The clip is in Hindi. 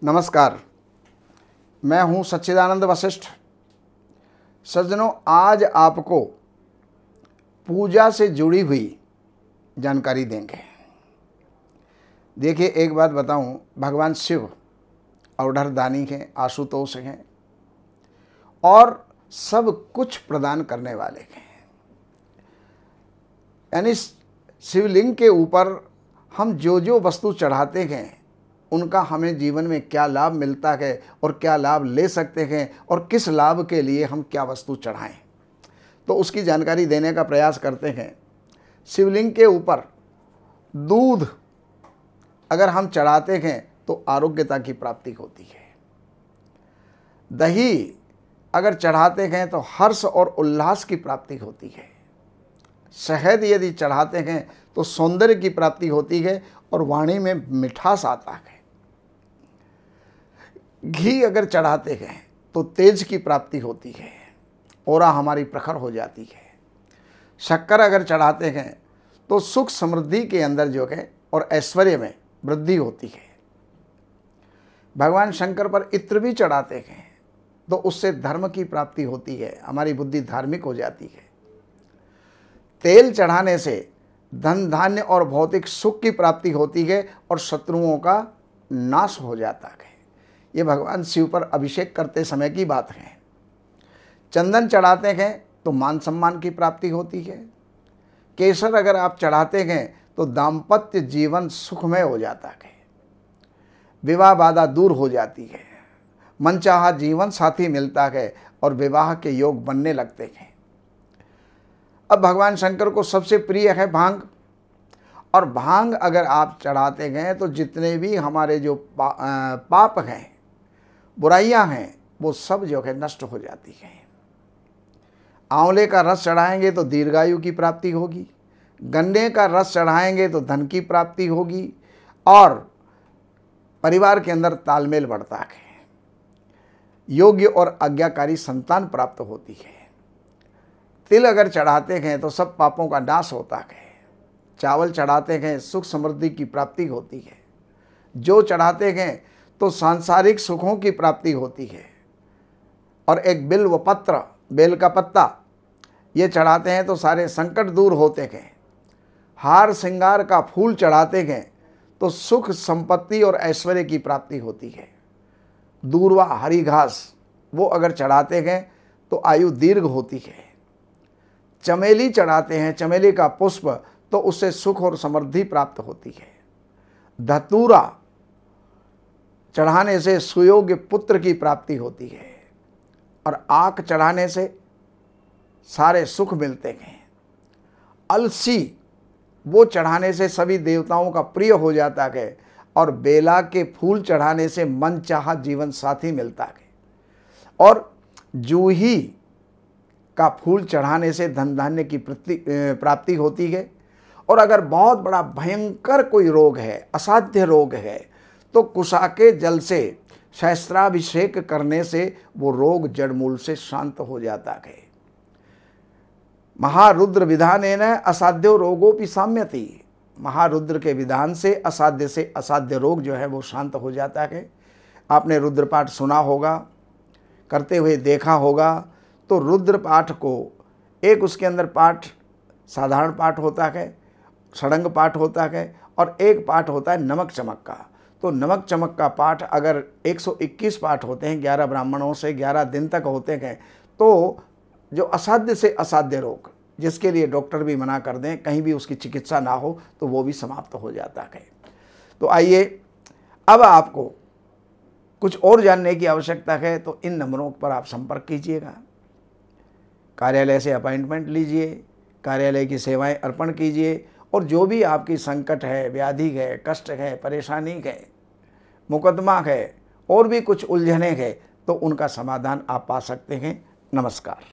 नमस्कार, मैं हूं सच्चिदानंद वशिष्ठ। सज्जनों, आज आपको पूजा से जुड़ी हुई जानकारी देंगे। देखिए, एक बात बताऊं, भगवान शिव अवधरदानी हैं, आशुतोष हैं और सब कुछ प्रदान करने वाले हैं। यानी शिवलिंग के ऊपर हम जो जो वस्तु चढ़ाते हैं उनका हमें जीवन में क्या लाभ मिलता है और क्या लाभ ले सकते हैं और किस लाभ के लिए हम क्या वस्तु चढ़ाएं, तो उसकी जानकारी देने का प्रयास करते हैं। शिवलिंग के ऊपर दूध अगर हम चढ़ाते हैं तो आरोग्यता की प्राप्ति होती है। दही अगर चढ़ाते हैं तो हर्ष और उल्लास की प्राप्ति होती है। शहद यदि चढ़ाते हैं तो सौंदर्य की प्राप्ति होती है और वाणी में मिठास आता है। घी अगर चढ़ाते हैं तो तेज की प्राप्ति होती है, औरा हमारी प्रखर हो जाती है। शक्कर अगर चढ़ाते हैं तो सुख समृद्धि के अंदर जो है और ऐश्वर्य में वृद्धि होती है। भगवान शंकर पर इत्र भी चढ़ाते हैं तो उससे धर्म की प्राप्ति होती है, हमारी बुद्धि धार्मिक हो जाती है। तेल चढ़ाने से धन धान्य और भौतिक सुख की प्राप्ति होती है और शत्रुओं का नाश हो जाता है। ये भगवान शिव पर अभिषेक करते समय की बात है। चंदन चढ़ाते हैं तो मान सम्मान की प्राप्ति होती है। केसर अगर आप चढ़ाते हैं तो दाम्पत्य जीवन सुखमय हो जाता है, विवाह बाधा दूर हो जाती है, मनचाहा जीवन साथी मिलता है और विवाह के योग बनने लगते हैं। अब भगवान शंकर को सबसे प्रिय है भांग, और भांग अगर आप चढ़ाते हैं तो जितने भी हमारे जो पाप हैं, बुराइयां हैं, वो सब जो है नष्ट हो जाती हैं। आंवले का रस चढ़ाएंगे तो दीर्घायु की प्राप्ति होगी। गन्ने का रस चढ़ाएंगे तो धन की प्राप्ति होगी और परिवार के अंदर तालमेल बढ़ता है। योग्य और आज्ञाकारी संतान प्राप्त होती है। तिल अगर चढ़ाते हैं तो सब पापों का नाश होता है। चावल चढ़ाते हैं सुख समृद्धि की प्राप्ति होती है। जो चढ़ाते हैं तो सांसारिक सुखों की प्राप्ति होती है। और एक बिल्व पत्र, बेल का पत्ता, ये चढ़ाते हैं तो सारे संकट दूर होते हैं। हार श्रृंगार का फूल चढ़ाते हैं तो सुख संपत्ति और ऐश्वर्य की प्राप्ति होती है। दूर्वा हरी घास वो अगर चढ़ाते हैं तो आयु दीर्घ होती है। चमेली चढ़ाते हैं, चमेली का पुष्प, तो उससे सुख और समृद्धि प्राप्त होती है। धतूरा चढ़ाने से सुयोग्य पुत्र की प्राप्ति होती है और आँख चढ़ाने से सारे सुख मिलते हैं। अलसी वो चढ़ाने से सभी देवताओं का प्रिय हो जाता है और बेला के फूल चढ़ाने से मनचाहा जीवन साथी मिलता है। और जूही का फूल चढ़ाने से धन धान्य की प्राप्ति होती है। और अगर बहुत बड़ा भयंकर कोई रोग है, असाध्य रोग है, तो कुशा के जल से सहस्त्राभिषेक करने से वो रोग जड़मूल से शांत हो जाता है। महारुद्र विधानेन असाध्यो रोगोपि शाम्यति। महारुद्र के विधान से असाध्य रोग जो है वो शांत हो जाता है। आपने रुद्र पाठ सुना होगा, करते हुए देखा होगा। तो रुद्र पाठ को एक उसके अंदर पाठ साधारण पाठ होता है, षडंग पाठ होता है, और एक पाठ होता है नमक चमक का। तो नमक चमक का पाठ अगर 121 पाठ होते हैं, 11 ब्राह्मणों से 11 दिन तक होते हैं, तो जो असाध्य से असाध्य रोग, जिसके लिए डॉक्टर भी मना कर दें, कहीं भी उसकी चिकित्सा ना हो, तो वो भी समाप्त हो जाता है। तो आइए, अब आपको कुछ और जानने की आवश्यकता है तो इन नंबरों पर आप संपर्क कीजिएगा। कार्यालय से अपॉइंटमेंट लीजिए, कार्यालय की सेवाएं अर्पण कीजिए और जो भी आपकी संकट है, व्याधि है, कष्ट है, परेशानी है, मुकदमा है और भी कुछ उलझने हैं, तो उनका समाधान आप पा सकते हैं। नमस्कार।